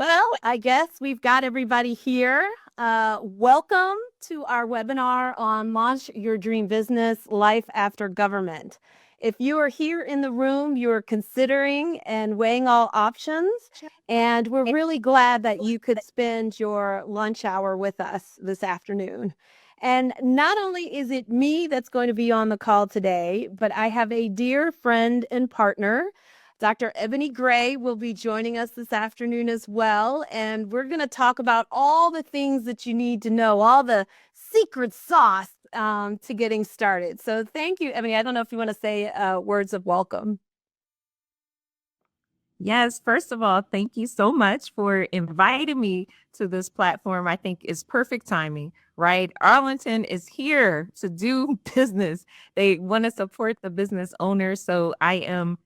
Well, I guess we've got everybody here. Welcome to our webinar on Launch Your Dream Business, Life After Government. If you are here in the room, you are considering and weighing all options, and we're really glad that you could spend your lunch hour with us this afternoon. And not only is it me that's going to be on the call today, but I have a dear friend and partner. Dr. Ebony Gray will be joining us this afternoon as well, and we're going to talk about all the things that you need to know, all the secret sauce to getting started. So thank you, Ebony. I don't know if you want to say words of welcome. Yes, first of all, thank you so much for inviting me to this platform. I think it's perfect timing, right? Arlington is here to do business. They want to support the business owners. So I am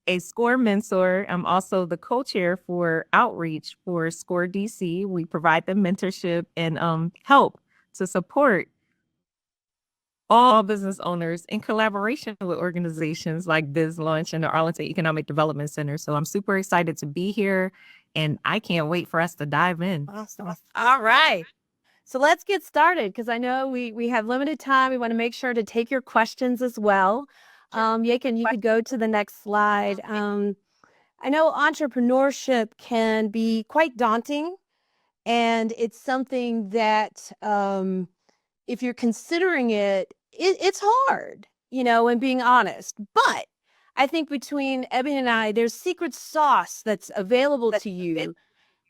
a SCORE mentor. I'm also the co-chair for outreach for SCORE DC. We provide them mentorship and help to support all business owners in collaboration with organizations like BizLaunch and the Arlington Economic Development Center. So I'm super excited to be here and I can't wait for us to dive in. Awesome. All right. So let's get started because I know we have limited time. We want to make sure to take your questions as well. Yakin, you could go to the next slide. I know entrepreneurship can be quite daunting, and it's something that if you're considering it's hard, and being honest. But I think between Ebony and I, there's secret sauce that's available to you.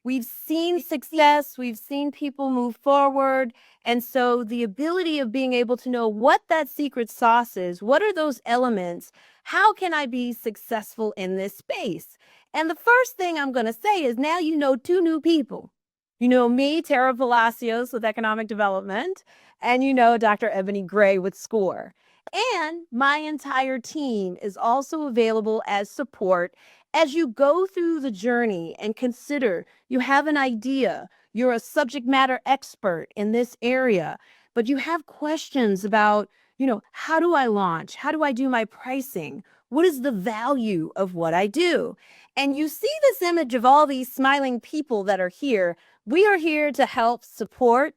We've seen success, we've seen people move forward. And so the ability of being able to know what that secret sauce is, what are those elements? How can I be successful in this space? And the first thing I'm going to say is now you know two new people. You know me, Tara Palacios with Economic Development, and you know Dr. Ebony Gray with SCORE. And my entire team is also available as support as you go through the journey and consider you have an idea, you're a subject matter expert in this area, but you have questions about, how do I launch? How do I do my pricing? What is the value of what I do? And you see this image of all these smiling people that are here. We are here to help support,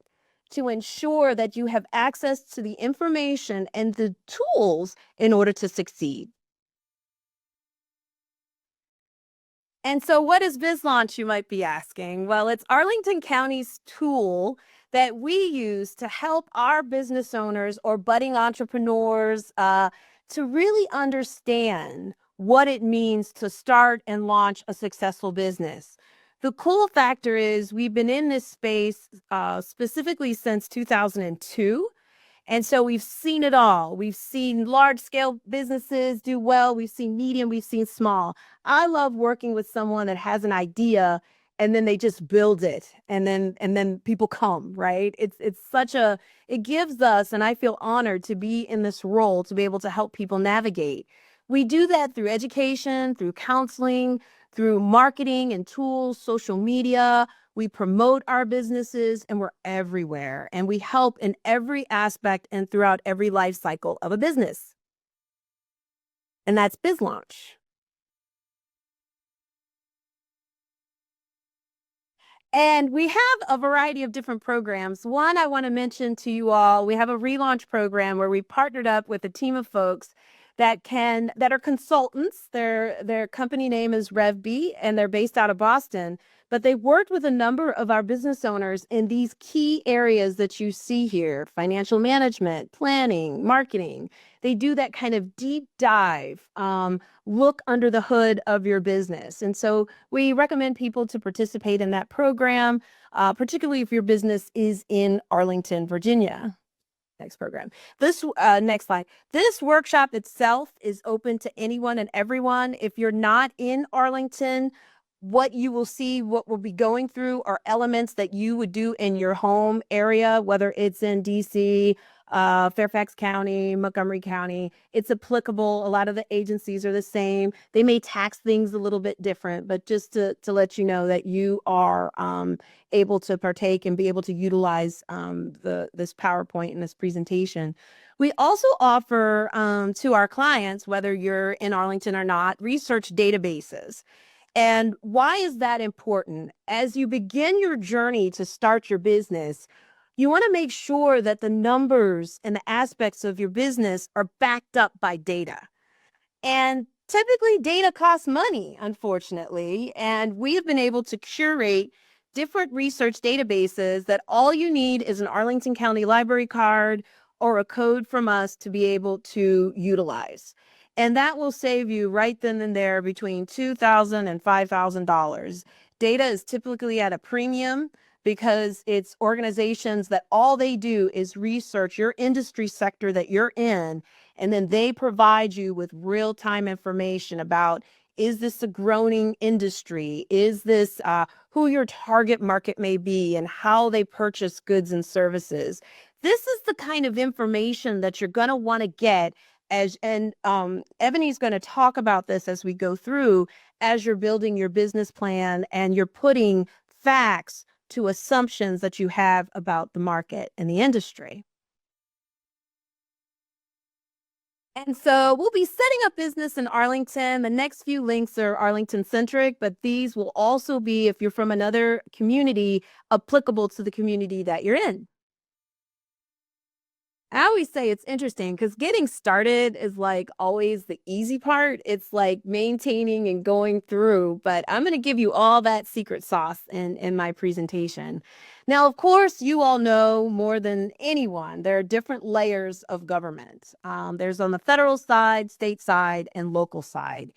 to ensure that you have access to the information and the tools in order to succeed. And so what is BizLaunch, you might be asking? Well, it's Arlington County's tool that we use to help our business owners or budding entrepreneurs to really understand what it means to start and launch a successful business. The cool factor is we've been in this space specifically since 2002. And so we've seen it all. We've seen large scale businesses do well. We've seen medium, we've seen small. I love working with someone that has an idea and then they just build it and then people come, right? It gives us, and I feel honored to be in this role to be able to help people navigate. We do that through education, through counseling, through marketing and tools, social media. We promote our businesses and we're everywhere. And we help in every aspect and throughout every life cycle of a business. And that's BizLaunch. And we have a variety of different programs. One I want to mention to you all, we have a relaunch program where we partnered up with a team of folks that are consultants. Their company name is RevB and they're based out of Boston, but they've worked with a number of our business owners in these key areas that you see here: financial management, planning, marketing. They do that kind of deep dive, look under the hood of your business. And so we recommend people to participate in that program, particularly if your business is in Arlington, Virginia. Next program. Next slide. This workshop itself is open to anyone and everyone. If you're not in Arlington, what you will see, what we'll be going through are elements that you would do in your home area, whether it's in DC, Fairfax County, Montgomery County. It's applicable. A lot of the agencies are the same. They may tax things a little bit different, but just to let you know that you are able to partake and be able to utilize this PowerPoint and this presentation. We also offer to our clients, whether you're in Arlington or not, research databases. And why is that important? As you begin your journey to start your business, you want to make sure that the numbers and the aspects of your business are backed up by data. And typically, data costs money, unfortunately. And we have been able to curate different research databases that all you need is an Arlington County Library card or a code from us to be able to utilize. And that will save you right then and there between $2,000 and $5,000. Data is typically at a premium because it's organizations that all they do is research your industry sector that you're in, and then they provide you with real-time information about, is this a growing industry? Is this who your target market may be and how they purchase goods and services? This is the kind of information that you're going to want to get and Ebony's going to talk about this as we go through, as you're building your business plan and you're putting facts to assumptions that you have about the market and the industry. And so we'll be setting up business in Arlington. The next few links are Arlington centric, but these will also be, if you're from another community, applicable to the community that you're in. I always say it's interesting because getting started is like always the easy part. It's like maintaining and going through, but I'm going to give you all that secret sauce in my presentation. Now, of course, you all know more than anyone, there are different layers of government. There's on the federal side, state side, and local side.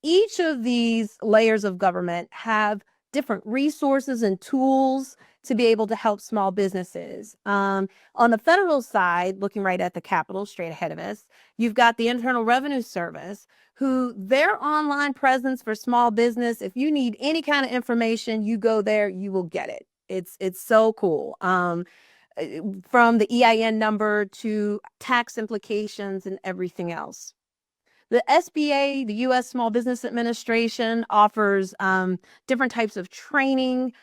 Each of these layers of government have different resources and tools to be able to help small businesses. On the federal side, looking right at the Capitol straight ahead of us, you've got the Internal Revenue Service, who their online presence for small business, if you need any kind of information, you go there, you will get it. It's so cool. From the EIN number to tax implications and everything else. The SBA, the U.S. Small Business Administration, offers different types of training.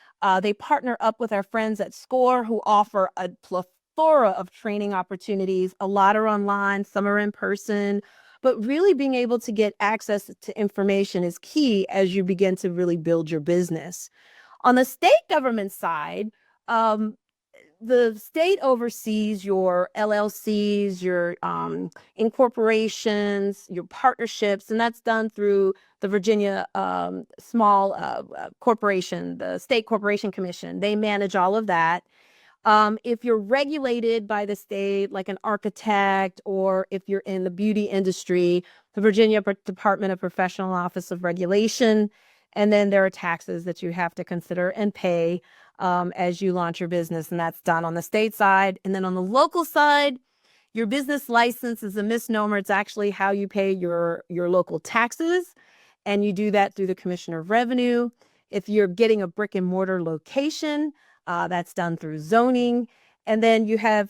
They partner up with our friends at SCORE, who offer a plethora of training opportunities. A lot are online, some are in person. But really being able to get access to information is key as you begin to really build your business. On the state government side, the state oversees your LLCs, your incorporations, your partnerships, and that's done through the Virginia Small Corporation, the State Corporation Commission. They manage all of that. If you're regulated by the state, like an architect, or if you're in the beauty industry, the Virginia Department of Professional Office of Regulation, and then there are taxes that you have to consider and pay as you launch your business, and that's done on the state side. And then on the local side, your business license is a misnomer. It's actually how you pay your local taxes, and you do that through the Commissioner of Revenue. If you're getting a brick and mortar location, that's done through zoning. And then you have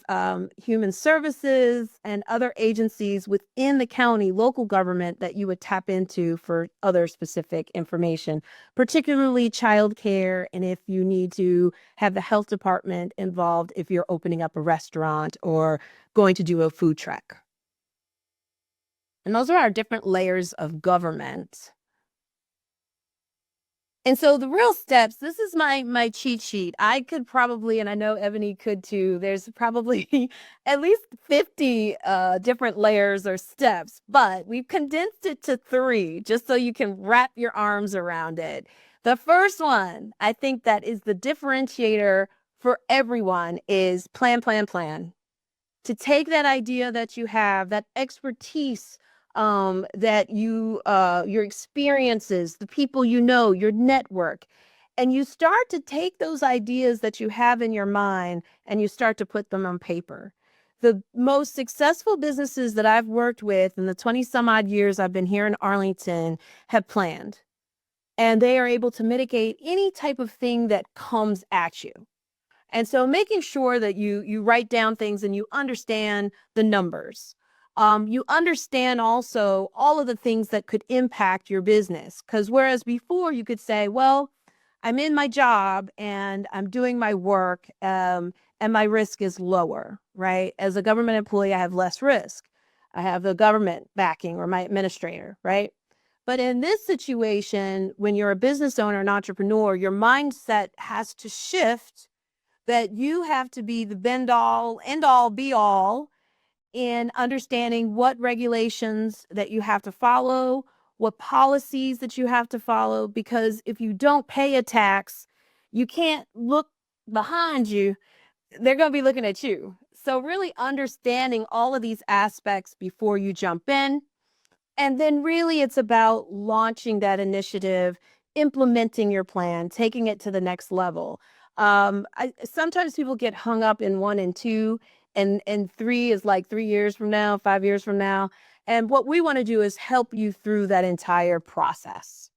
human services and other agencies within the county, local government, that you would tap into for other specific information, particularly childcare, and if you need to have the health department involved if you're opening up a restaurant or going to do a food truck. And those are our different layers of government. And so the real steps, this is my cheat sheet. I could probably, and I know Ebony could too, there's probably at least 50 different layers or steps, but we've condensed it to 3 just so you can wrap your arms around it. The first one, I think that is the differentiator for everyone, is plan, plan, plan. To take that idea that you have, that expertise, that your experiences, the people you know, your network, and you start to take those ideas that you have in your mind and you start to put them on paper. The most successful businesses that I've worked with in the 20 some odd years I've been here in Arlington have planned, and they are able to mitigate any type of thing that comes at you. And so making sure that you write down things and you understand the numbers. You understand also all of the things that could impact your business. Because whereas before you could say, well, I'm in my job and I'm doing my work, and my risk is lower, right? As a government employee, I have less risk. I have the government backing or my administrator, right? But in this situation, when you're a business owner, an entrepreneur, your mindset has to shift that you have to be the bend all, end all, be all in understanding what regulations that you have to follow, what policies that you have to follow, because if you don't pay a tax, you can't look behind you. They're going to be looking at you. So, really understanding all of these aspects before you jump in. And then, really, it's about launching that initiative, implementing your plan, taking it to the next level. Sometimes people get hung up in 1 and 2, and 3 is like 3 years from now, 5 years from now. And what we want to do is help you through that entire process.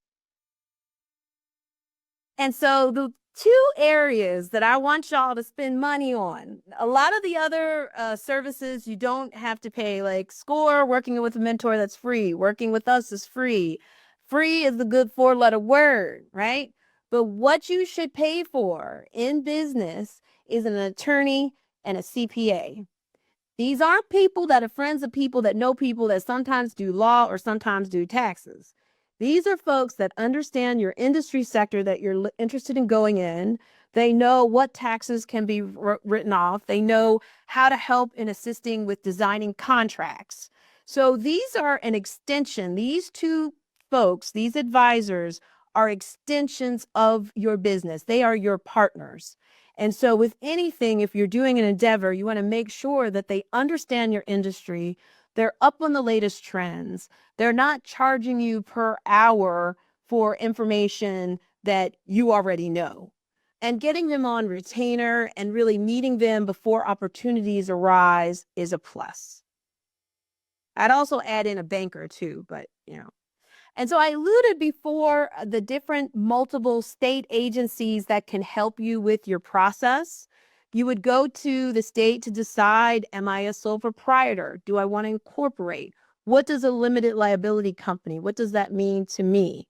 And so the two areas that I want y'all to spend money on, a lot of the other services you don't have to pay, like SCORE, working with a mentor, that's free. Working with us is free. Free is a good 4-letter word, right? But what you should pay for in business is an attorney and a CPA. These aren't people that are friends of people that know people that sometimes do law or sometimes do taxes. These are folks that understand your industry sector that you're interested in going in. They know what taxes can be written off. They know how to help in assisting with designing contracts. So these are an extension. These two folks, these advisors, are extensions of your business. They are your partners. And so, with anything, if you're doing an endeavor, you want to make sure that they understand your industry. They're up on the latest trends. They're not charging you per hour for information that you already know. And getting them on retainer and really meeting them before opportunities arise is a plus. I'd also add in a banker too, but and so I alluded before the different multiple state agencies that can help you with your process. You would go to the state to decide, am I a sole proprietor? Do I want to incorporate? What does a limited liability company, what does that mean to me?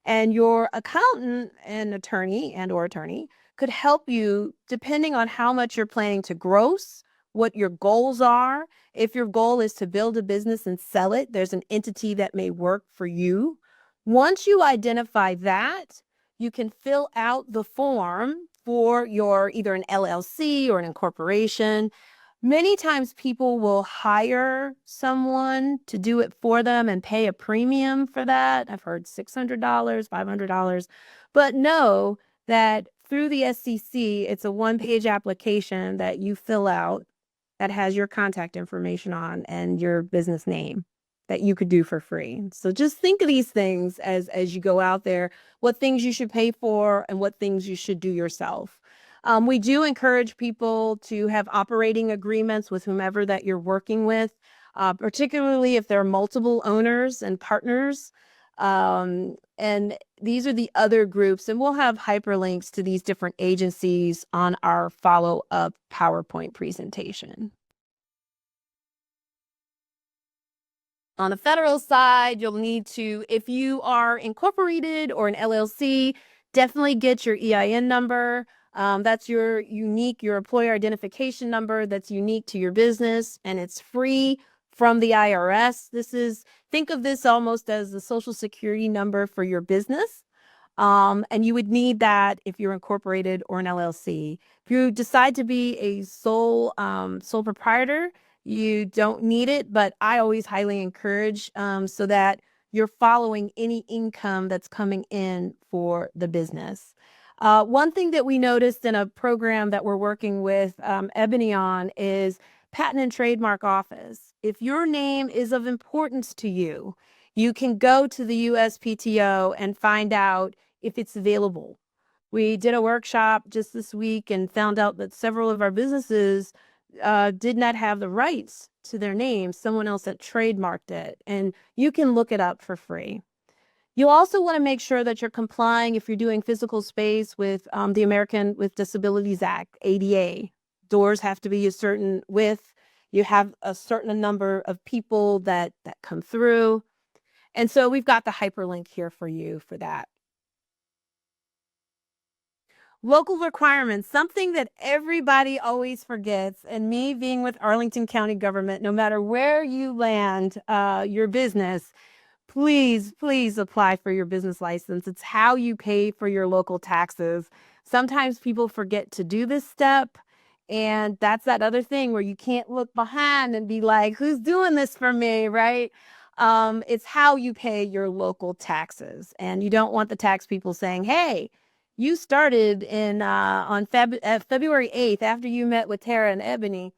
And your accountant and attorney could help you depending on how much you're planning to gross, what your goals are. If your goal is to build a business and sell it, there's an entity that may work for you. Once you identify that, you can fill out the form for your either an LLC or an incorporation. Many times people will hire someone to do it for them and pay a premium for that. I've heard $600, $500, but know that through the SEC, it's a one-page application that you fill out that has your contact information on and your business name that you could do for free. So just think of these things as you go out there, what things you should pay for and what things you should do yourself. We do encourage people to have operating agreements with whomever that you're working with, particularly if there are multiple owners and partners. And these are the other groups, and we'll have hyperlinks to these different agencies on our follow-up PowerPoint presentation. On the federal side, you'll need to, if you are incorporated or an LLC, definitely get your EIN number. That's your employer identification number that's unique to your business, and it's free from the IRS. Think of this almost as the Social Security number for your business. And you would need that if you're incorporated or an LLC. If you decide to be a sole proprietor, you don't need it, but I always highly encourage so that you're following any income that's coming in for the business. One thing that we noticed in a program that we're working with Ebony on is Patent and Trademark Office. If your name is of importance to you, you can go to the USPTO and find out if it's available. We did a workshop just this week and found out that several of our businesses did not have the rights to their name. Someone else had trademarked it, and you can look it up for free. You also want to make sure that you're complying if you're doing physical space with the American with Disabilities Act, ADA. Doors have to be a certain width. You have a certain number of people that come through. And so we've got the hyperlink here for you for that. Local requirements, something that everybody always forgets, and me being with Arlington County government, no matter where you land your business, please, please apply for your business license. It's how you pay for your local taxes. Sometimes people forget to do this step. And that's that other thing where you can't look behind and be like, who's doing this for me, right? It's how you pay your local taxes. And you don't want the tax people saying, hey, you started in on February 8th after you met with Tara and Ebony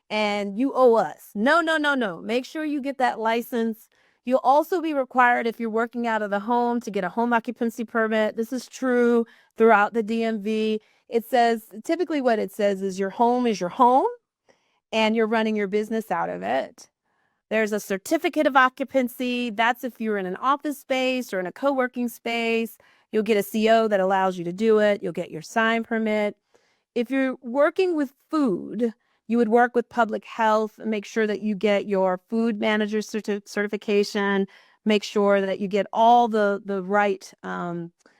and you owe us. No, no, no, no. Make sure you get that license. You'll also be required if you're working out of the home to get a home occupancy permit. This is true throughout the DMV. It says typically what it says is your home and you're running your business out of it. There's a certificate of occupancy. That's if you're in an office space or in a co-working space. You'll get a CO that allows you to do it. You'll get your sign permit. If you're working with food, you would work with public health, make sure that you get your food manager certification, make sure that you get all the right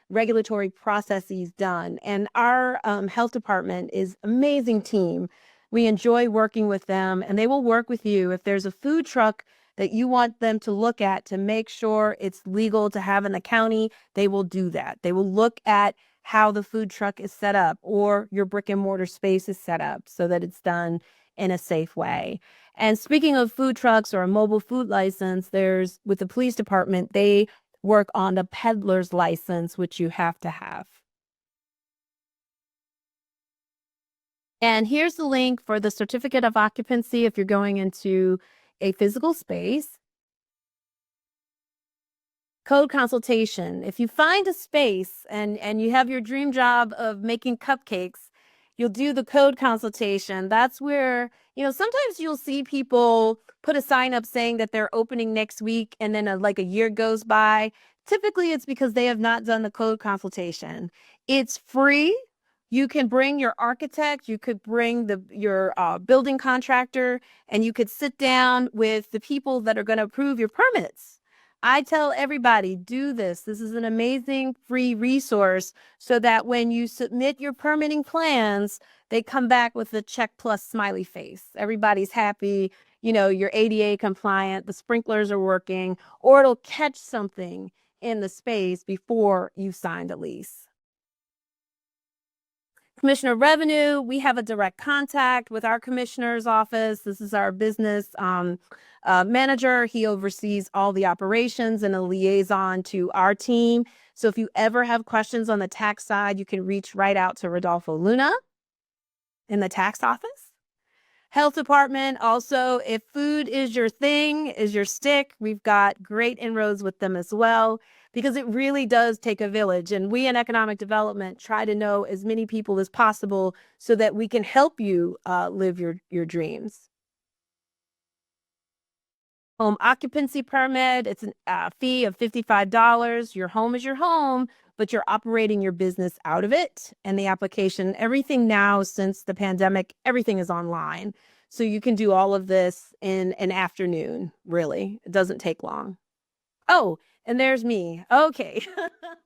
regulatory processes done. And our health department is an amazing team. We enjoy working with them, and they will work with you if there's a food truck that you want them to look at to make sure it's legal to have in the county. They will do that. They will look at how the food truck is set up or your brick and mortar space is set up so that it's done in a safe way. And speaking of food trucks or a mobile food license, there's with the police department, they work on the peddler's license, which you have to have. And here's the link for the certificate of occupancy if you're going into a physical space. Code consultation. If you find a space and you have your dream job of making cupcakes, you'll do the code consultation. That's where, sometimes you'll see people put a sign up saying that they're opening next week and then like a year goes by. Typically, it's because they have not done the code consultation. It's free. You can bring your architect, you could bring your building contractor, and you could sit down with the people that are going to approve your permits. I tell everybody, do this. This is an amazing free resource so that when you submit your permitting plans, they come back with a check plus smiley face. Everybody's happy, you're ADA compliant, the sprinklers are working, or it'll catch something in the space before you signed a lease. Commissioner of Revenue, we have a direct contact with our commissioner's office. This is our business manager. He oversees all the operations and a liaison to our team. So if you ever have questions on the tax side, you can reach right out to Rodolfo Luna in the tax office. Health department, also, if food is your thing, is your stick, we've got great inroads with them as well, because it really does take a village. And we in economic development try to know as many people as possible so that we can help you live your dreams. Home occupancy permit, it's a fee of $55. Your home is your home, but you're operating your business out of it. And the application, everything now since the pandemic, everything is online. So you can do all of this in an afternoon, really. It doesn't take long. Oh, and there's me. Okay.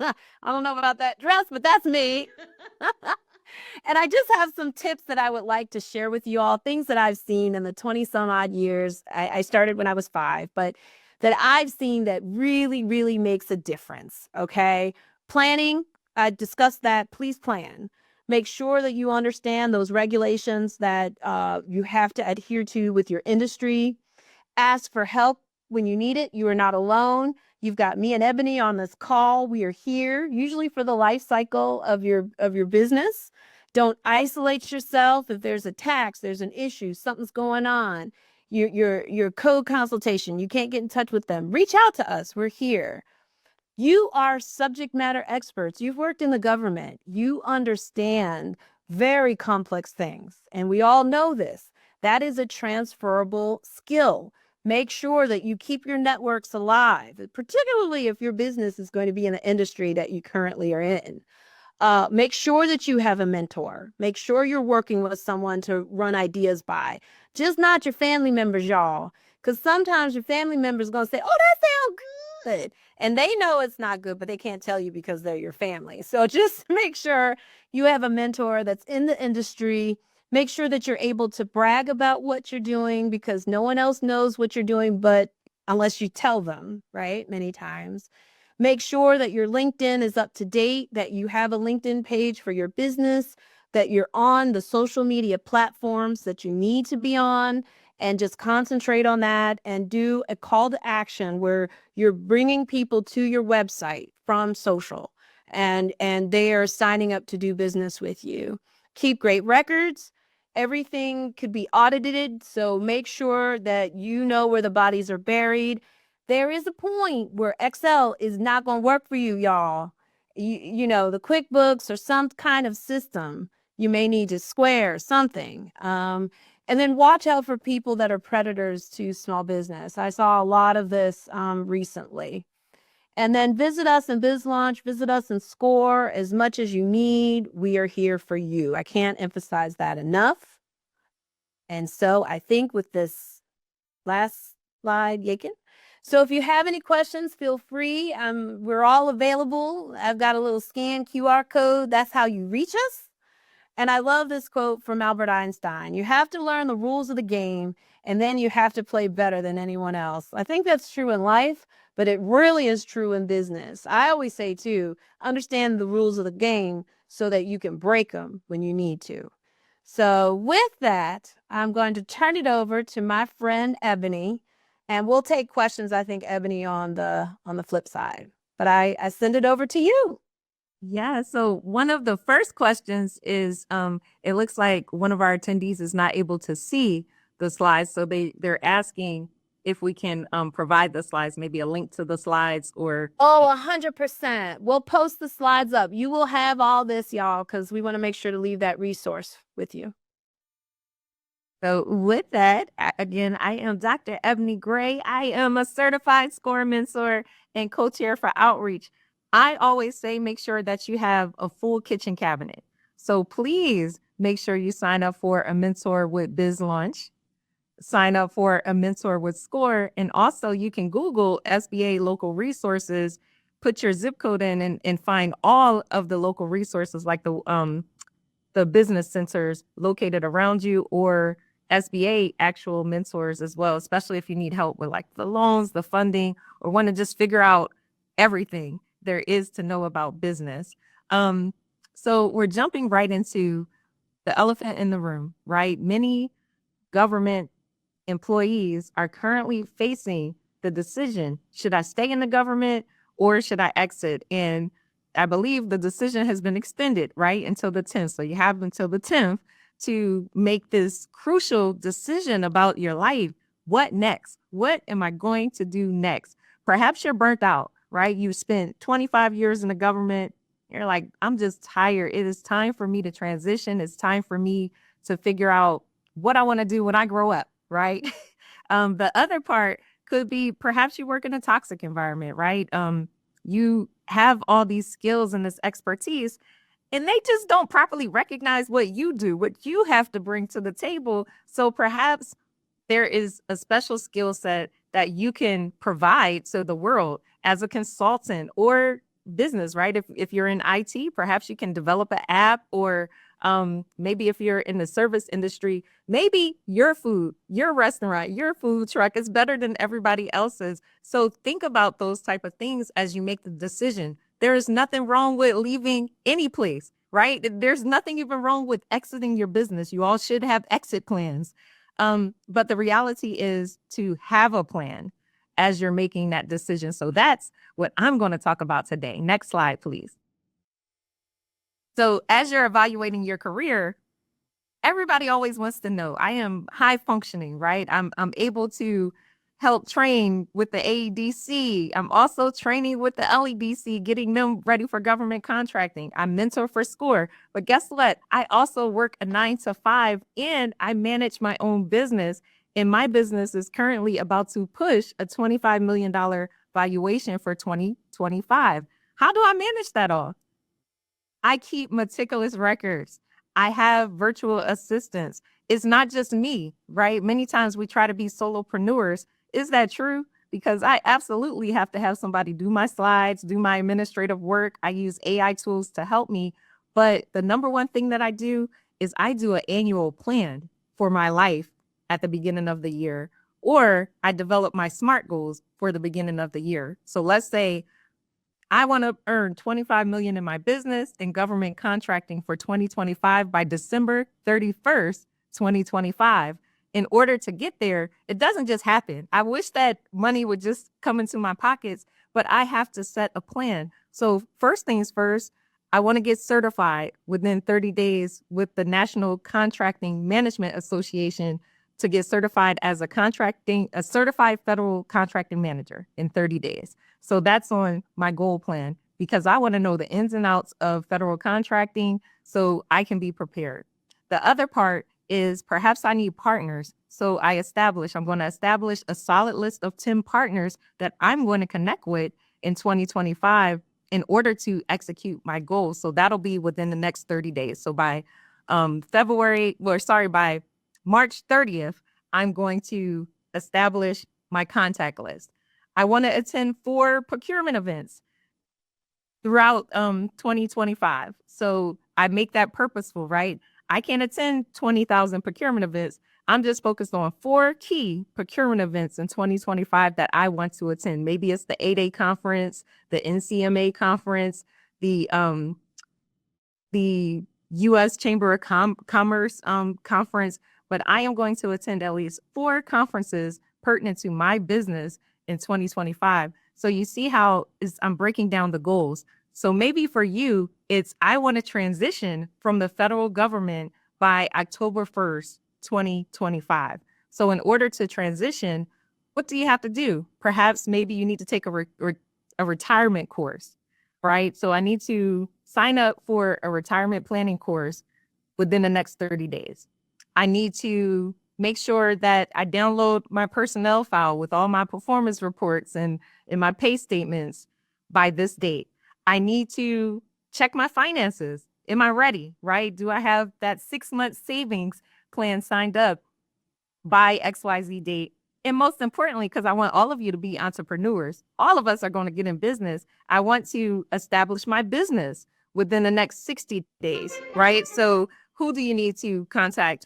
I don't know about that dress, but that's me. And I just have some tips that I would like to share with you all, things that I've seen in the 20 some odd years. I started when I was 5, but that I've seen that really, really makes a difference. Okay. Planning, I discussed that. Please plan. Make sure that you understand those regulations that you have to adhere to with your industry. Ask for help when you need it. You are not alone. You've got me and Ebony on this call. We are here usually for the life cycle of your business. Don't isolate yourself. If there's a tax, there's an issue, something's going on, your code consultation, you can't get in touch with them, reach out to us. We're here. You are subject matter experts. You've worked in the government. You understand very complex things. And we all know this. That is a transferable skill. Make sure that you keep your networks alive, particularly if your business is going to be in the industry that you currently are in. Make sure that you have a mentor. Make sure you're working with someone to run ideas by. Just not your family members, y'all. Because sometimes your family members are going to say, oh, that sounds good. And they know it's not good, but they can't tell you because they're your family. So just make sure you have a mentor that's in the industry. Make sure that you're able to brag about what you're doing because no one else knows what you're doing but unless you tell them, right? Many times. Make sure that your LinkedIn is up to date, that you have a LinkedIn page for your business, that you're on the social media platforms that you need to be on, and just concentrate on that and do a call to action where you're bringing people to your website from social and they are signing up to do business with you. Keep great records. Everything could be audited, so make sure that you know where the bodies are buried. There is a point where Excel is not going to work for you, y'all. The QuickBooks or some kind of system, you may need to Square something. And then watch out for people that are predators to small business. I saw a lot of this recently. And then visit us in BizLaunch, visit us in SCORE as much as you need. We are here for you. I can't emphasize that enough. And so I think with this last slide, Yakin. So if you have any questions, feel free. We're all available. I've got a little scan QR code. That's how you reach us. And I love this quote from Albert Einstein. You have to learn the rules of the game, and then you have to play better than anyone else. I think that's true in life, but it really is true in business. I always say, too, understand the rules of the game so that you can break them when you need to. So with that, I'm going to turn it over to my friend Ebony, and we'll take questions, I think, Ebony, on the flip side. But I send it over to you. Yeah, so one of the first questions is it looks like one of our attendees is not able to see the slides, so they're asking if we can provide the slides, maybe a link to the slides or Oh, 100%. We'll post the slides up. You will have all this, y'all, because we want to make sure to leave that resource with you. So with that, again, I am Dr. Ebony Gray. I am a certified SCORE mentor and co-chair for outreach. I always say make sure that you have a full kitchen cabinet. So please make sure you sign up for a mentor with BizLaunch, sign up for a mentor with SCORE, and also you can Google SBA local resources, put your zip code in and find all of the local resources like the business centers located around you or SBA actual mentors as well, especially if you need help with like the loans, the funding, or want to just figure out everything there is to know about business. So we're jumping right into the elephant in the room, right? Many government employees are currently facing the decision, should I stay in the government or should I exit? And I believe the decision has been extended, right, until the 10th. So you have until the 10th to make this crucial decision about your life. What next? What am I going to do next? Perhaps you're burnt out, right? You spent 25 years in the government. You're like, I'm just tired. It is time for me to transition. It's time for me to figure out what I want to do when I grow up, right? The other part could be perhaps you work in a toxic environment, right? You have all these skills and this expertise, and they just don't properly recognize what you do, what you have to bring to the table. So perhaps there is a special skill set that you can provide to the world as a consultant or business, right? If you're in IT, perhaps you can develop an app or maybe if you're in the service industry, maybe your food, your restaurant, your food truck is better than everybody else's. So think about those type of things as you make the decision. There is nothing wrong with leaving any place, right? There's nothing even wrong with exiting your business. You all should have exit plans. But the reality is to have a plan as you're making that decision. So that's what I'm going to talk about today. Next slide, please. So as you're evaluating your career, everybody always wants to know, I am high functioning, right? I'm able to help train with the AEDC. I'm also training with the LEDC, getting them ready for government contracting. I mentor for SCORE. But guess what? I also work a 9 to 5 and I manage my own business. And my business is currently about to push a $25 million valuation for 2025. How do I manage that all? I keep meticulous records. I have virtual assistants. It's not just me, right? Many times we try to be solopreneurs. Is that true? Because I absolutely have to have somebody do my slides, do my administrative work. I use AI tools to help me. But the number one thing that I do is I do an annual plan for my life at the beginning of the year. Or I develop my SMART goals for the beginning of the year. So let's say I want to earn 25 million in my business and government contracting for 2025 by December 31st, 2025. In order to get there, it doesn't just happen. I wish that money would just come into my pockets, but I have to set a plan. So first things first, I want to get certified within 30 days with the National Contracting Management Association to get certified as a certified federal contracting manager in 30 days. So that's on my goal plan because I want to know the ins and outs of federal contracting so I can be prepared. The other part is perhaps I need partners. So I'm going to establish a solid list of 10 partners that I'm going to connect with in 2025 in order to execute my goals. So that'll be within the next 30 days. So by by March 30th, I'm going to establish my contact list. I want to attend 4 procurement events throughout 2025. So I make that purposeful, right? I can't attend 20,000 procurement events. I'm just focused on 4 key procurement events in 2025 that I want to attend. Maybe it's the 8A conference, the NCMA conference, the U.S. Chamber of Commerce conference, but I am going to attend at least 4 conferences pertinent to my business in 2025. So you see how I'm breaking down the goals. So maybe for you, it's I want to transition from the federal government by October 1st, 2025. So in order to transition, what do you have to do? Perhaps maybe you need to take a retirement course, right? So I need to sign up for a retirement planning course within the next 30 days. I need to make sure that I download my personnel file with all my performance reports and my pay statements by this date. I need to check my finances. Am I ready, right? Do I have that 6-month savings plan signed up by XYZ date? And most importantly, because I want all of you to be entrepreneurs, all of us are going to get in business. I want to establish my business within the next 60 days, right? So who do you need to contact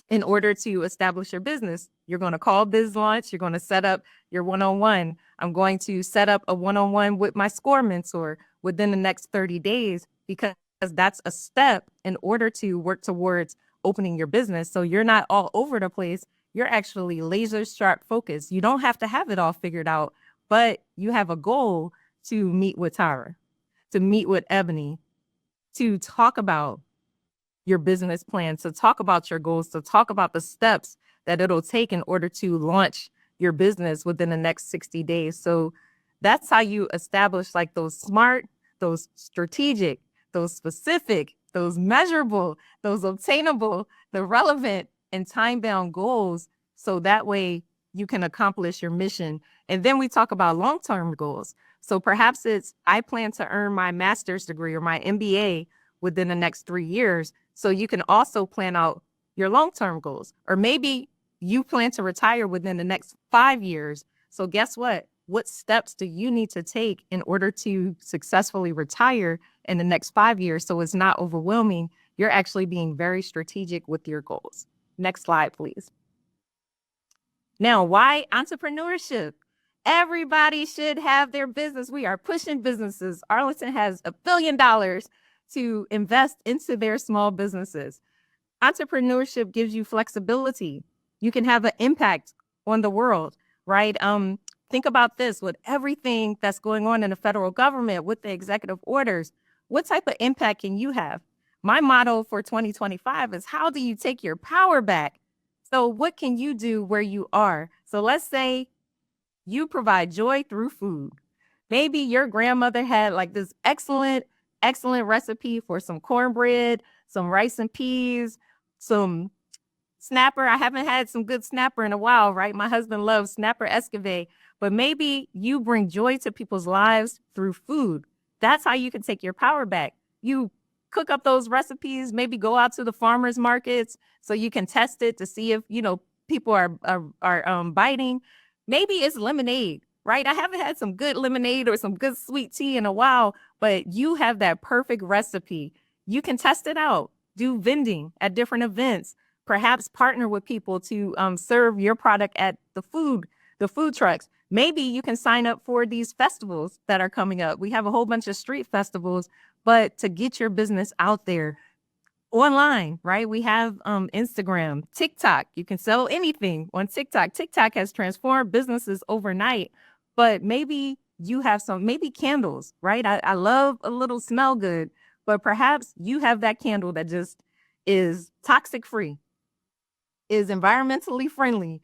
in order to establish your business? You're going to call BizLaunch. You're going to set up your one-on-one. I'm going to set up a one-on-one with my SCORE mentor within the next 30 days because that's a step in order to work towards opening your business. So you're not all over the place. You're actually laser sharp focused. You don't have to have it all figured out, but you have a goal to meet with Tara, to meet with Ebony, to talk about your business plan, to talk about your goals, to talk about the steps that it'll take in order to launch your business within the next 60 days. So that's how you establish like those SMART, those strategic, those specific, those measurable, those obtainable, the relevant and time-bound goals. So that way you can accomplish your mission. And then we talk about long-term goals. So perhaps it's, I plan to earn my master's degree or my MBA within the next 3 years. So you can also plan out your long-term goals. Or maybe you plan to retire within the next 5 years. So guess what? What steps do you need to take in order to successfully retire in the next 5 years so it's not overwhelming? You're actually being very strategic with your goals. Next slide, please. Now, why entrepreneurship? Everybody should have their business. We are pushing businesses. Arlington has $1 billion to invest into their small businesses. Entrepreneurship gives you flexibility. You can have an impact on the world, right? Think about this with everything that's going on in the federal government with the executive orders. What type of impact can you have? My motto for 2025 is how do you take your power back? So what can you do where you are? So let's say you provide joy through food. Maybe your grandmother had like this excellent recipe for some cornbread, some rice and peas, some snapper. I haven't had some good snapper in a while, right? My husband loves snapper escovitch, but maybe you bring joy to people's lives through food. That's how you can take your power back. You cook up those recipes, maybe go out to the farmers markets so you can test it to see if, people are biting. Maybe it's lemonade, right? I haven't had some good lemonade or some good sweet tea in a while, but you have that perfect recipe. You can test it out, do vending at different events, perhaps partner with people to serve your product at the food trucks. Maybe you can sign up for these festivals that are coming up. We have a whole bunch of street festivals, but to get your business out there online, right? We have Instagram, TikTok. You can sell anything on TikTok. TikTok has transformed businesses overnight, but maybe you have maybe candles, right? I love a little smell good, but perhaps you have that candle that just is toxic free, is environmentally friendly,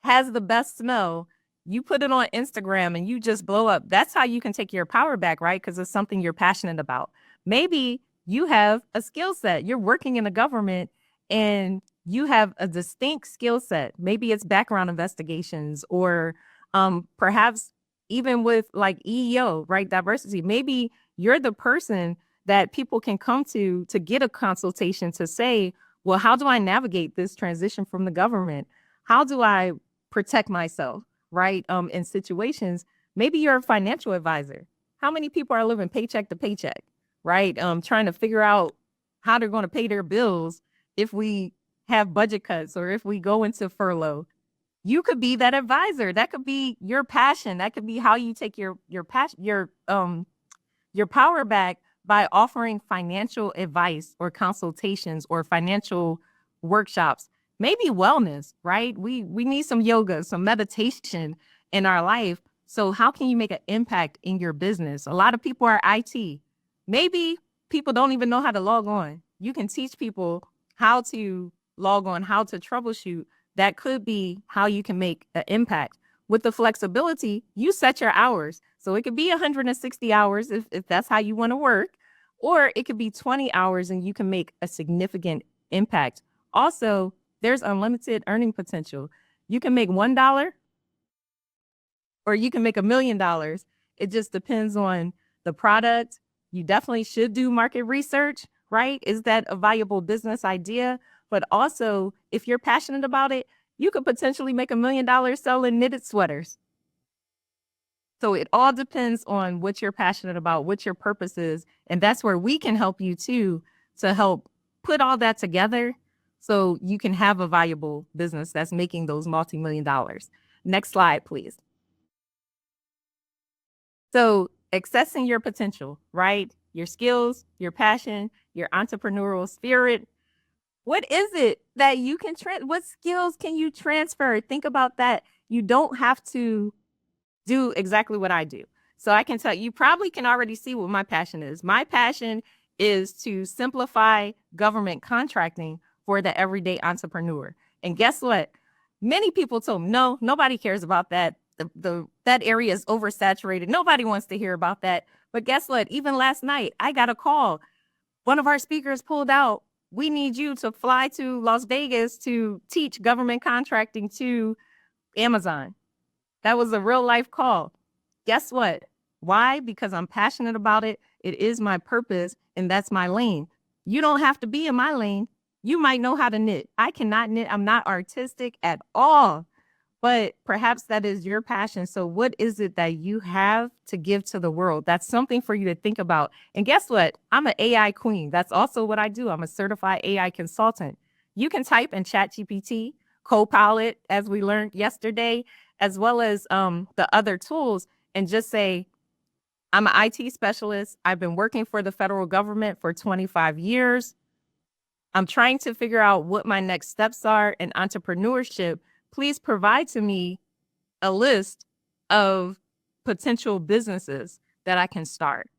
has the best smell. You put it on Instagram and you just blow up. That's how you can take your power back, right? Because it's something you're passionate about. Maybe you have a skill set. You're working in the government and you have a distinct skill set. Maybe it's background investigations or perhaps even with like EEO, right? Diversity. Maybe you're the person that people can come to get a consultation to say, well, how do I navigate this transition from the government? How do I protect myself, right? In situations, maybe you're a financial advisor. How many people are living paycheck to paycheck, right? Trying to figure out how they're going to pay their bills if we have budget cuts or if we go into furlough. You could be that advisor. That could be your passion. That could be how you take your passion, your power back by offering financial advice or consultations or financial workshops. Maybe wellness, right? We need some yoga, some meditation in our life. So how can you make an impact in your business? A lot of people are IT. Maybe people don't even know how to log on. You can teach people how to log on, how to troubleshoot. That could be how you can make an impact. With the flexibility, you set your hours. So it could be 160 hours if that's how you want to work, or it could be 20 hours and you can make a significant impact. Also, there's unlimited earning potential. You can make $1 or you can make $1,000,000. It just depends on the product. You definitely should do market research, right? Is that a viable business idea? But also, if you're passionate about it, you could potentially make $1,000,000 selling knitted sweaters. So it all depends on what you're passionate about, what your purpose is. And that's where we can help you too, to help put all that together so you can have a valuable business that's making those multi-million-dollars. Next slide, please. So accessing your potential, right? Your skills, your passion, your entrepreneurial spirit. What is it that you can what skills can you transfer? Think about that. You don't have to do exactly what I do. So I can tell you probably can already see what my passion is. My passion is to simplify government contracting for the everyday entrepreneur. And guess what? Many people told me, no, nobody cares about that. That area is oversaturated. Nobody wants to hear about that. But guess what? Even last night, I got a call. One of our speakers pulled out. We need you to fly to Las Vegas to teach government contracting to Amazon. That was a real life call. Guess what? Why? Because I'm passionate about it. It is my purpose, and that's my lane. You don't have to be in my lane. You might know how to knit. I cannot knit. I'm not artistic at all, but perhaps that is your passion. So what is it that you have to give to the world? That's something for you to think about. And guess what? I'm an AI queen. That's also what I do. I'm a certified AI consultant. You can type in ChatGPT, Copilot, as we learned yesterday, as well as the other tools, and just say, I'm an IT specialist. I've been working for the federal government for 25 years. I'm trying to figure out what my next steps are in entrepreneurship. Please provide to me a list of potential businesses that I can start.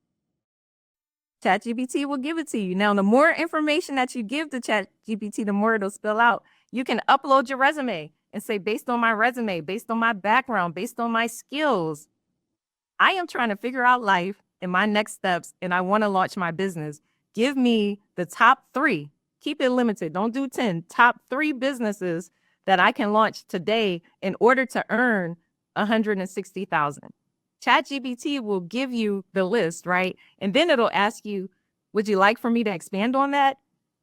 ChatGPT will give it to you. Now, the more information that you give to ChatGPT, the more it'll spill out. You can upload your resume and say, based on my resume, based on my background, based on my skills, I am trying to figure out life and my next steps, and I want to launch my business. Give me the top 3. Keep it limited. Don't do 10. Top 3 businesses that I can launch today in order to earn $160,000. ChatGPT will give you the list, right? And then it'll ask you, would you like for me to expand on that?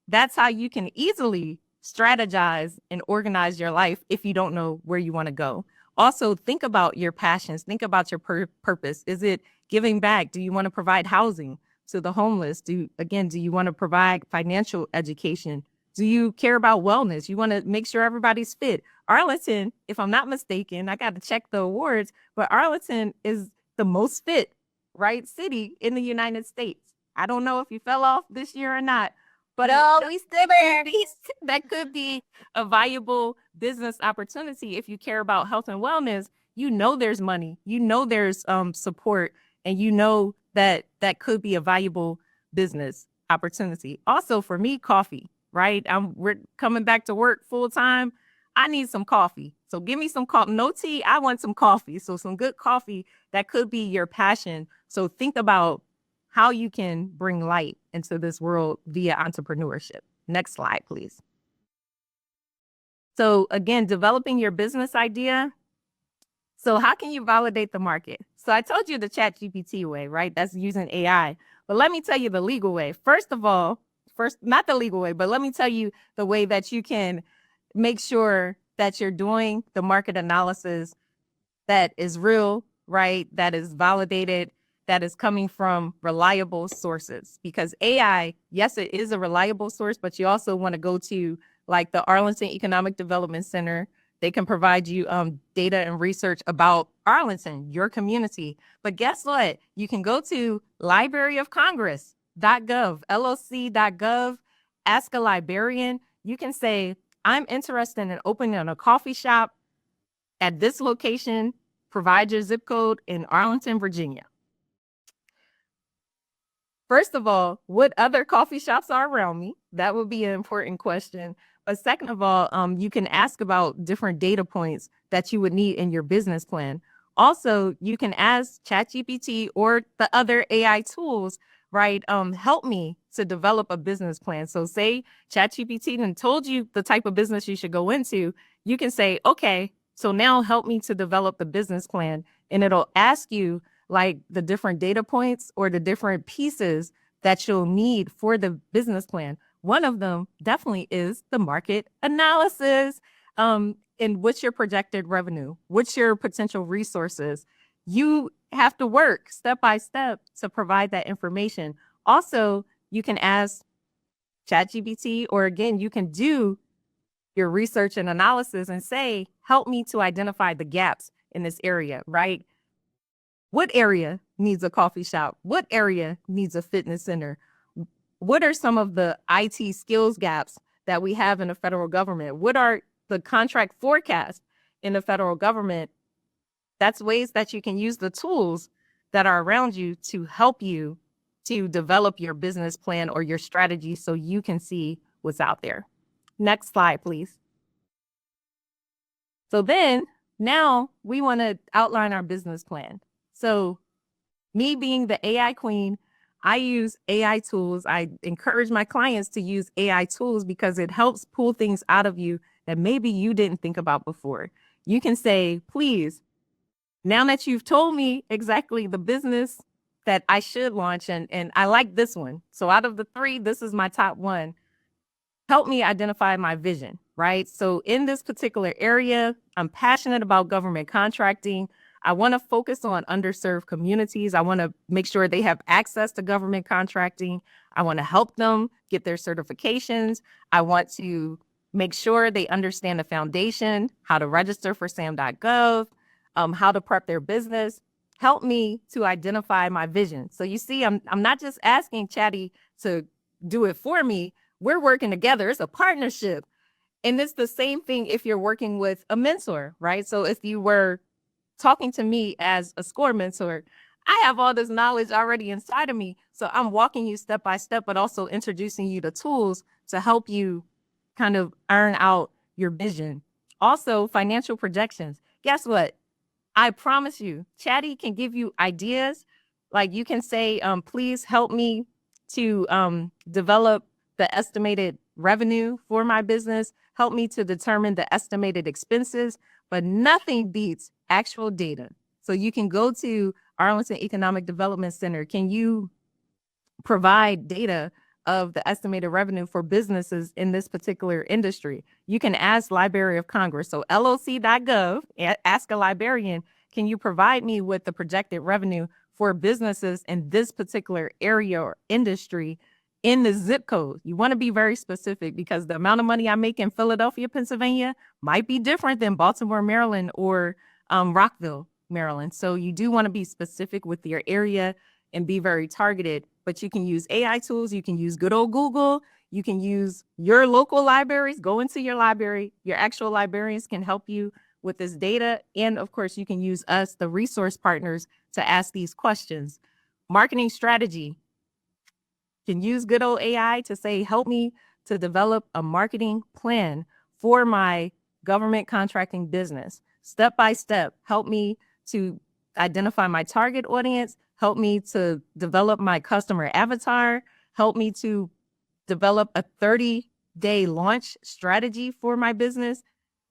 That's how you can easily strategize and organize your life if you don't know where you want to go. Also, think about your passions. Think about your purpose. Is it giving back? Do you want to provide housing to the homeless? Do you want to provide financial education Do you care about wellness? You want to make sure everybody's fit. Arlington, if I'm not mistaken, I got to check the awards, but Arlington is the most fit, right, city in the United States. I don't know if you fell off this year or not, but No, we still there. that could be a valuable business opportunity if you care about health and wellness. You know there's money, you know there's support, and you know that that could be a valuable business opportunity. Also for me, coffee, right? We're coming back to work full time. I need some coffee. So give me some coffee. No tea. I want some coffee. So some good coffee, that could be your passion. So think about how you can bring light into this world via entrepreneurship. Next slide, please. So again, developing your business idea. So how can you validate the market? So I told you the Chat GPT way, right? That's using AI. But let me tell you the legal way. First of all, not the legal way, but let me tell you the way that you can make sure that you're doing the market analysis that is real, right? That is validated, that is coming from reliable sources. Because AI, yes, it is a reliable source, but you also want to go to like the Arlington Economic Development Center. They can provide you data and research about Arlington, your community. But guess what? You can go to Library of Congress.gov, LOC.gov, ask a librarian. You can say, I'm interested in opening a coffee shop at this location, provide your zip code in Arlington, Virginia. First of all, what other coffee shops are around me? That would be an important question. But second of all, you can ask about different data points that you would need in your business plan. Also, you can ask ChatGPT or the other AI tools, right? Help me to develop a business plan. So say ChatGPT and told you the type of business you should go into, you can say, okay, so now help me to develop the business plan. And it'll ask you like the different data points or the different pieces that you'll need for the business plan. One of them definitely is the market analysis. And what's your projected revenue? What's your potential resources? You have to work step by step to provide that information. Also, you can ask ChatGPT, or again, you can do your research and analysis and say, help me to identify the gaps in this area, right? What area needs a coffee shop? What area needs a fitness center? What are some of the IT skills gaps that we have in the federal government? What are the contract forecasts in the federal government? That's ways that you can use the tools that are around you to help you to develop your business plan or your strategy so you can see what's out there. Next slide, please. So then now we want to outline our business plan. So me being the AI queen, I use AI tools. I encourage my clients to use AI tools because it helps pull things out of you that maybe you didn't think about before. You can say, please, now that you've told me exactly the business that I should launch, and I like this one. So out of the three, this is my top one. Help me identify my vision, right? So in this particular area, I'm passionate about government contracting. I want to focus on underserved communities. I want to make sure they have access to government contracting. I want to help them get their certifications. I want to make sure they understand the foundation, how to register for SAM.gov, how to prep their business. Help me to identify my vision. So you see, I'm not just asking Chatty to do it for me. We're working together. It's a partnership. And it's the same thing if you're working with a mentor, right? So if you were talking to me as a SCORE mentor, I have all this knowledge already inside of me. So I'm walking you step by step, but also introducing you to tools to help you kind of iron out your vision. Also, financial projections. Guess what? I promise you, Chatty can give you ideas. Like you can say, please help me to develop the estimated revenue for my business, help me to determine the estimated expenses, but nothing beats actual data. So you can go to Arlington Economic Development Center. Can you provide data of the estimated revenue for businesses in this particular industry? You can ask Library of Congress. So LOC.gov, ask a librarian, can you provide me with the projected revenue for businesses in this particular area or industry? in the zip code. You want to be very specific because the amount of money I make in Philadelphia, Pennsylvania might be different than Baltimore, Maryland, or Rockville, Maryland. So you do want to be specific with your area and be very targeted. But you can use AI tools. You can use good old Google. You can use your local libraries. Go into your library. Your actual librarians can help you with this data. And of course, you can use us, the resource partners, to ask these questions. Marketing strategy. Can use good old AI to say, help me to develop a marketing plan for my government contracting business. Step by step, help me to identify my target audience, help me to develop my customer avatar, help me to develop a 30-day launch strategy for my business.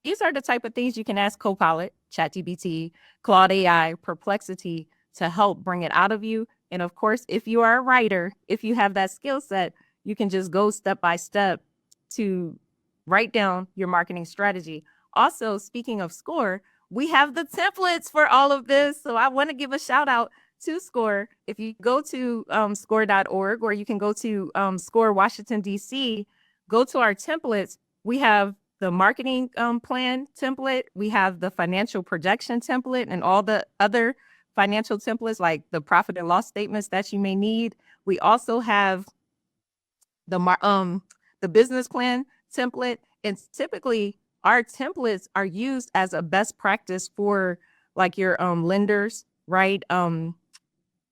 These are the type of things you can ask Copilot, ChatGPT, Claude AI, Perplexity to help bring it out of you. And of course, if you are a writer, if you have that skill set, you can just go step by step to write down your marketing strategy. Also, speaking of SCORE, we have the templates for all of this. So I want to give a shout out to SCORE. If you go to score.org, or you can go to SCORE Washington, D.C., go to our templates. We have the marketing plan template. We have the financial projection template and all the other financial templates like the profit and loss statements that you may need. We also have the business plan template, and typically our templates are used as a best practice for like your lenders, right?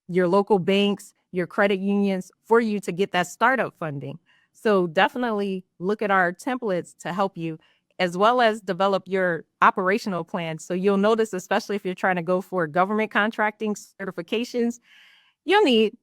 Your local banks, your credit unions, for you to get that startup funding. So definitely look at our templates to help you, as well as develop your operational plan. So you'll notice, especially if you're trying to go for government contracting certifications, you'll need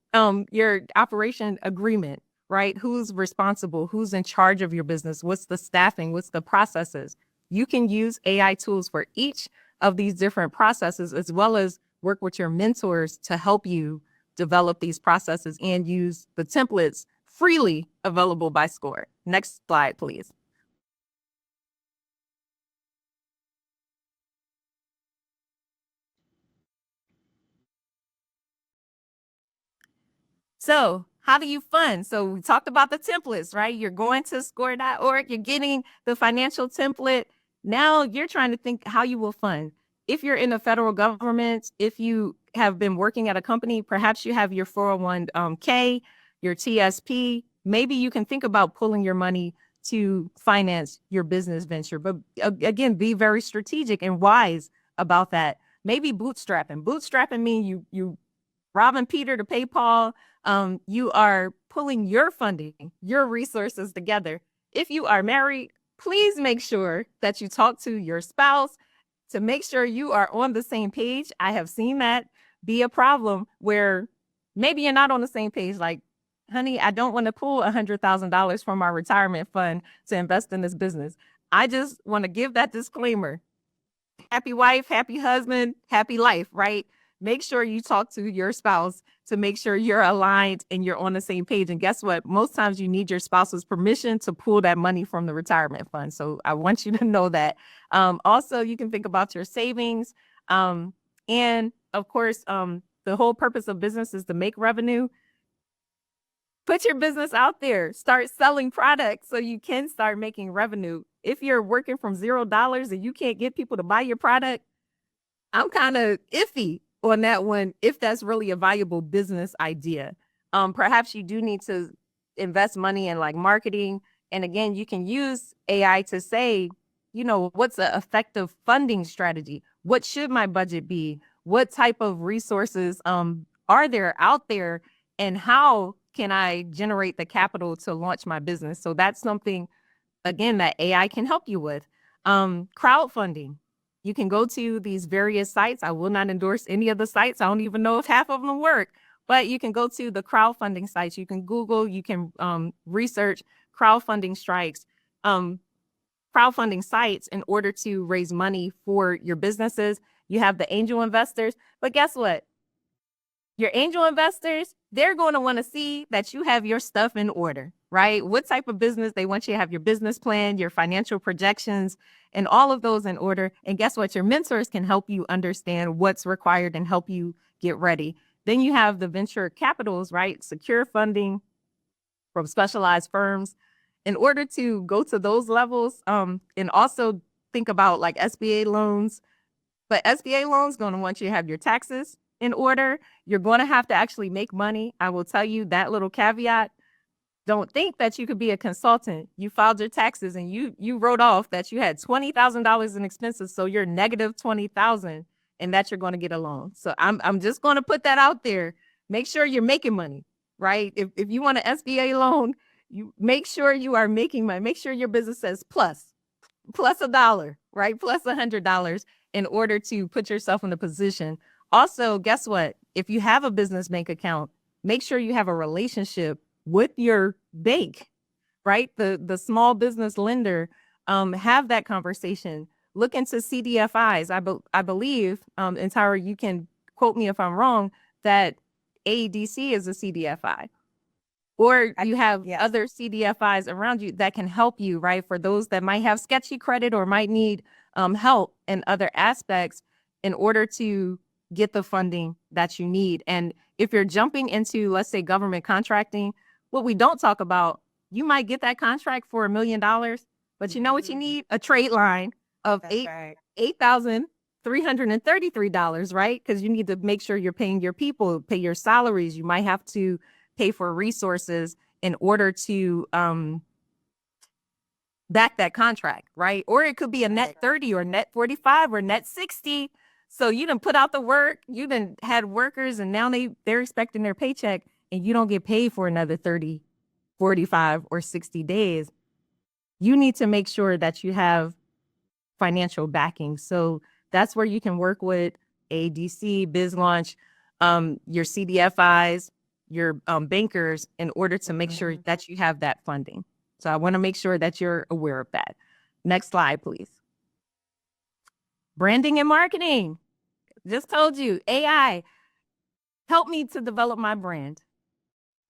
your operation agreement, right? Who's responsible? Who's in charge of your business? What's the staffing? What's the processes? You can use AI tools for each of these different processes, as well as work with your mentors to help you develop these processes and use the templates freely available by SCORE. Next slide, please. So how do you fund? So we talked about the templates, right? You're going to score.org, you're getting the financial template. Now you're trying to think how you will fund. If you're in the federal government, if you have been working at a company, perhaps you have your 401k, your TSP, maybe you can think about pulling your money to finance your business venture. But again, be very strategic and wise about that. Maybe bootstrapping. Bootstrapping means you robbing Peter to pay Paul. You are pulling your funding, your resources together. If you are married, please make sure that you talk to your spouse to make sure you are on the same page. I have seen that be a problem where maybe you're not on the same page. Like, honey, I don't want to pull $100,000 from our retirement fund to invest in this business. I just want to give that disclaimer. Happy wife, happy husband, happy life, right? Make sure you talk to your spouse to make sure you're aligned and you're on the same page. And guess what? Most times you need your spouse's permission to pull that money from the retirement fund. So I want you to know that. Also, you can think about your savings. And of course, the whole purpose of business is to make revenue. Put your business out there, start selling products so you can start making revenue. If you're working from $0 and you can't get people to buy your product, I'm kind of iffy on that one, if that's really a valuable business idea. Perhaps you do need to invest money in like marketing. And again, you can use AI to say, what's an effective funding strategy? What should my budget be? What type of resources are there out there? And how can I generate the capital to launch my business? So that's something, again, that AI can help you with. Crowdfunding. You can go to these various sites. I will not endorse any of the sites. I don't even know if half of them work, but you can go to the crowdfunding sites. You can Google, you can research crowdfunding crowdfunding sites in order to raise money for your businesses. You have the angel investors, but guess what? Your angel investors, they're going to want to see that you have your stuff in order, right? What type of business? They want you to have your business plan, your financial projections, and all of those in order. And guess what? Your mentors can help you understand what's required and help you get ready. Then you have the venture capitals, right? Secure funding. from specialized firms. In order to go to those levels, and also think about like SBA loans, but SBA loans going to want you to have your taxes in order. You're going to have to actually make money. I will tell you that little caveat. Don't think that you could be a consultant. You filed your taxes and you wrote off that you had $20,000 in expenses, so you're negative 20,000, and that you're going to get a loan. So I'm just going to put that out there. Make sure you're making money, right? If you want an SBA loan, you make sure you are making money. Make sure your business says plus $1, right? Plus $100 in order to put yourself in a position. Also, guess what? If you have a business bank account, make sure you have a relationship with your bank, right? The small business lender. Have that conversation. Look into CDFIs. I believe, and Tyra, you can quote me if I'm wrong, that ADC is a CDFI. Or you have other CDFIs around you that can help you, right? For those that might have sketchy credit or might need help in other aspects in order to get the funding that you need. And if you're jumping into, let's say, government contracting, what we don't talk about, you might get that contract for $1 million, but you know what you need? A trade line of $8,333, right? Because you need to make sure you're paying your people, pay your salaries. You might have to pay for resources in order to back that contract, right? Or it could be a net 30 or net 45 or net 60. So you done put out the work, you done had workers, and now they're expecting their paycheck, and you don't get paid for another 30, 45, or 60 days. You need to make sure that you have financial backing. So that's where you can work with ADC, BizLaunch, your CDFIs, your bankers, in order to make sure that you have that funding. So I want to make sure that you're aware of that. Next slide, please. Branding and marketing. Just told you, AI, help me to develop my brand.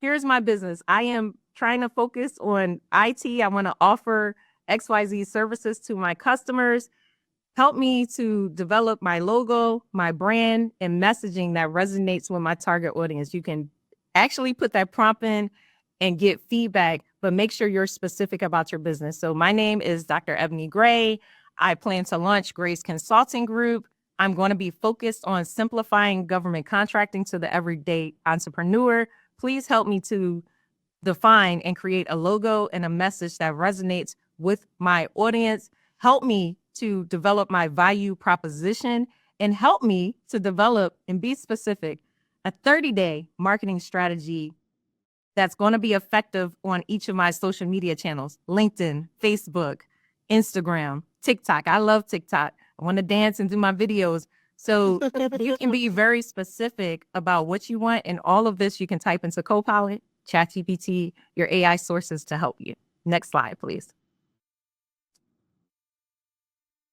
Here's my business. I am trying to focus on IT. I want to offer XYZ services to my customers. Help me to develop my logo, my brand, and messaging that resonates with my target audience. You can actually put that prompt in and get feedback, but make sure you're specific about your business. So my name is Dr. Ebony Gray. I plan to launch Gray's Consulting Group. I'm going to be focused on simplifying government contracting to the everyday entrepreneur. Please help me to define and create a logo and a message that resonates with my audience. Help me to develop my value proposition, and help me to develop and be specific a 30-day marketing strategy that's going to be effective on each of my social media channels: LinkedIn, Facebook, Instagram, TikTok. I love TikTok. I want to dance and do my videos. So you can be very specific about what you want. And all of this you can type into Copilot, ChatGPT, your AI sources to help you. Next slide, please.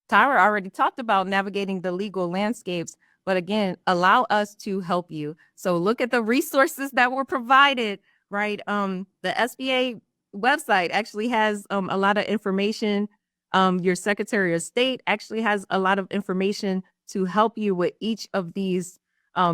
Tyra already talked about navigating the legal landscapes, but again, allow us to help you. So look at the resources that were provided, right? The SBA website actually has a lot of information. Your Secretary of State actually has a lot of information to help you with each of these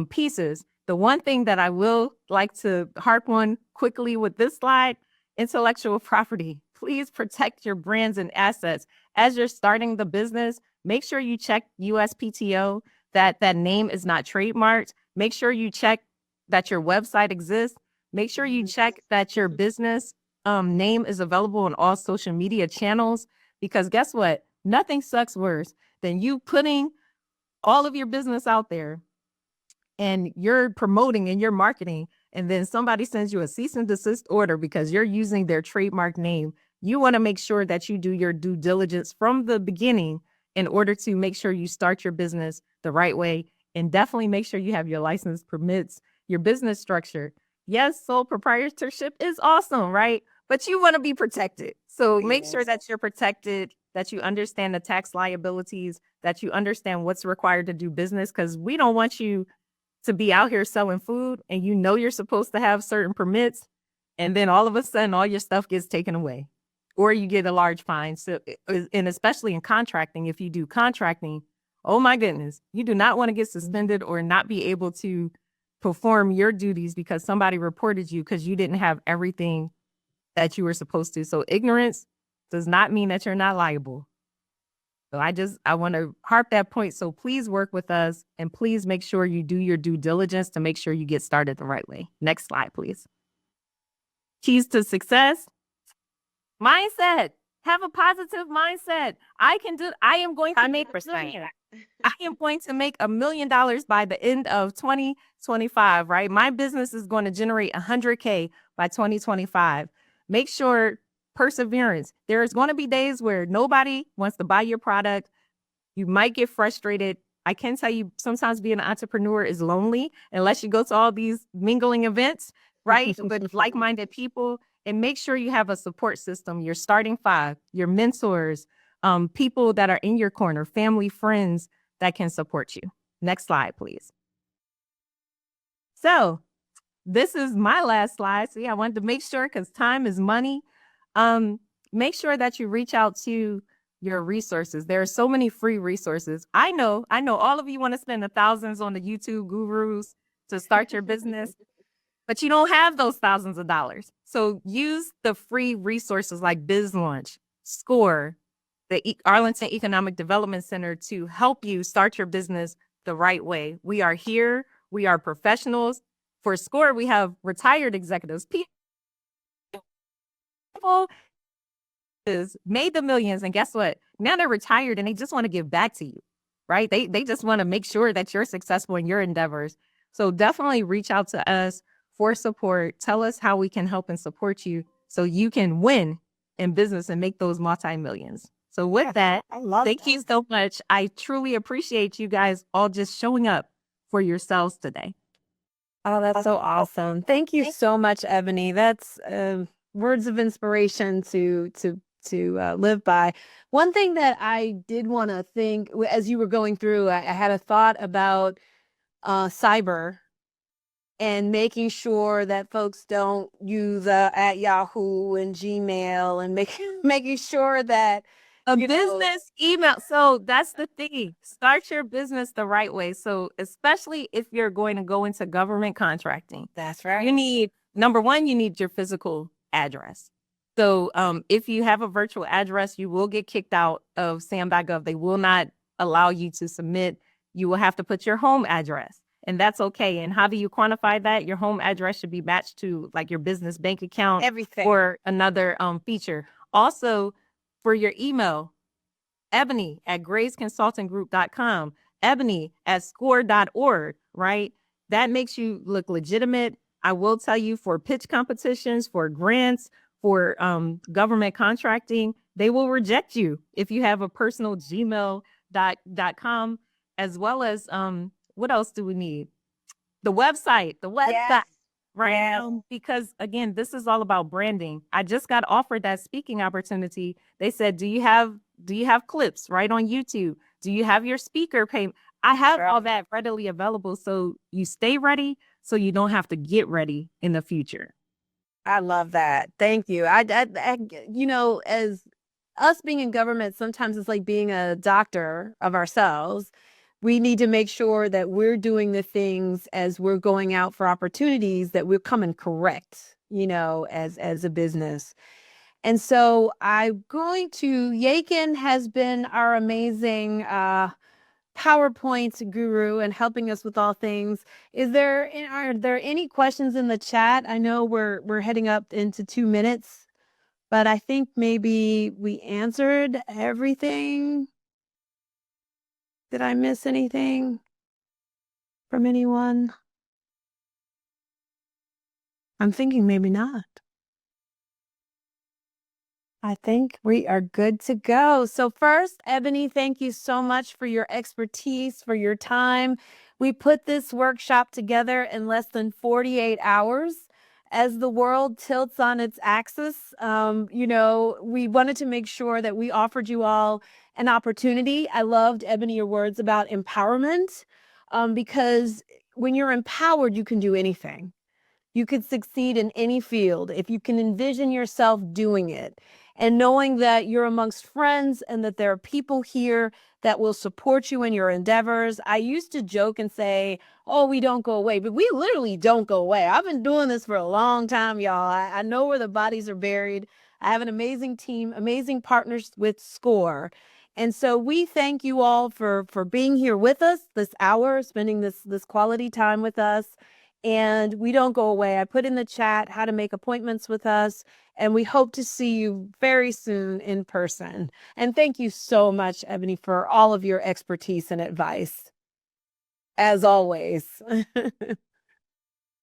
pieces. The one thing that I will like to harp on quickly with this slide: intellectual property. Please protect your brands and assets. As you're starting the business, make sure you check USPTO, that that name is not trademarked. Make sure you check that your website exists. Make sure you check that your business name is available on all social media channels, because guess what? Nothing sucks worse than you putting all of your business out there and you're promoting and you're marketing, and then somebody sends you a cease and desist order because you're using their trademark name. You want to make sure that you do your due diligence from the beginning in order to make sure you start your business the right way, and definitely make sure you have your license, permits, your business structure. Yes, sole proprietorship is awesome, right? But you want to be protected. So make sure that you're protected, that you understand the tax liabilities, that you understand what's required to do business, because we don't want you to be out here selling food and you know you're supposed to have certain permits, and then all of a sudden all your stuff gets taken away or you get a large fine. So, and especially in contracting, if you do contracting, oh my goodness, you do not want to get suspended or not be able to perform your duties because somebody reported you because you didn't have everything that you were supposed to. So ignorance does not mean that you're not liable. So I want to harp that point. So please work with us and please make sure you do your due diligence to make sure you get started the right way. Next slide, please. Keys to success. Mindset. Have a positive mindset. I am going to make 100%. I am going to make $1 million by the end of 2025, right? My business is going to generate 100K by 2025. Make sure perseverance. There's going to be days where nobody wants to buy your product. You might get frustrated. I can tell you sometimes being an entrepreneur is lonely unless you go to all these mingling events, right? With like-minded people. And make sure you have a support system, your starting five, your mentors, people that are in your corner, family, friends that can support you. Next slide, please. So this is my last slide. See, I wanted to make sure because time is money. Make sure that you reach out to your resources. There are so many free resources. I know all of you want to spend the thousands on the YouTube gurus to start your business, but you don't have those thousands of dollars. So use the free resources like BizLaunch, Score, the Arlington Economic Development Center to help you start your business the right way. We are here. We are professionals. For Score, we have retired executives, people made the millions, and guess what? Now they're retired and they just want to give back to you, right? They just want to make sure that you're successful in your endeavors. So definitely reach out to us for support. Tell us how we can help and support you so you can win in business and make those multi-millions. So with that, thank you so much. I truly appreciate you guys all just showing up for yourselves today. Oh, that's so awesome. Thank you so much, Ebony. That's words of inspiration to live by. One thing that I did want to think as you were going through, I had a thought about cyber and making sure that folks don't use at Yahoo and Gmail and making sure that a business email. So that's the thing. Start your business the right way. So especially if you're going to go into government contracting. That's right. You need, number one, you need your physical address. So if you have a virtual address, you will get kicked out of SAM.gov. They will not allow you to submit. You will have to put your home address. And that's okay. And how do you quantify that? Your home address should be matched to like your business bank account, everything, or another feature. Also, for your email, ebony@graysconsultinggroup.com, ebony@score.org, right? That makes you look legitimate. I will tell you, for pitch competitions, for grants, for government contracting, they will reject you if you have a personal gmail.com, as well as what else do we need? The website, yes. right? Yes. Because again, this is all about branding. I just got offered that speaking opportunity. They said, do you have clips right on YouTube? Do you have your speaker payment? I have all that readily available. So you stay ready so you don't have to get ready in the future. I love that. Thank you. You know, as us being in government, sometimes it's like being a doctor of ourselves. We need to make sure that we're doing the things as we're going out for opportunities that we're coming correct, you know, as a business. And so I'm going to, Yakin has been our amazing PowerPoint guru and helping us with all things. Are there any questions in the chat? I know we're heading up into 2 minutes, but I think maybe we answered everything. Did I miss anything from anyone? I'm thinking maybe not. I think we are good to go. So first, Ebony, thank you so much for your expertise, for your time. We put this workshop together in less than 48 hours. As the world tilts on its axis, you know, we wanted to make sure that we offered you all an opportunity. I loved, Ebony, your words about empowerment, because when you're empowered, you can do anything. You could succeed in any field if you can envision yourself doing it. and knowing that you're amongst friends and that there are people here that will support you in your endeavors. I used to joke and say, oh, we don't go away, but we literally don't go away. I've been doing this for a long time, y'all. I know where the bodies are buried. I have an amazing team, amazing partners with SCORE. And so we thank you all for being here with us this hour, spending this quality time with us. And we don't go away. I put in the chat how to make appointments with us, and we hope to see you very soon in person. And thank you so much, Ebony, for all of your expertise and advice, as always.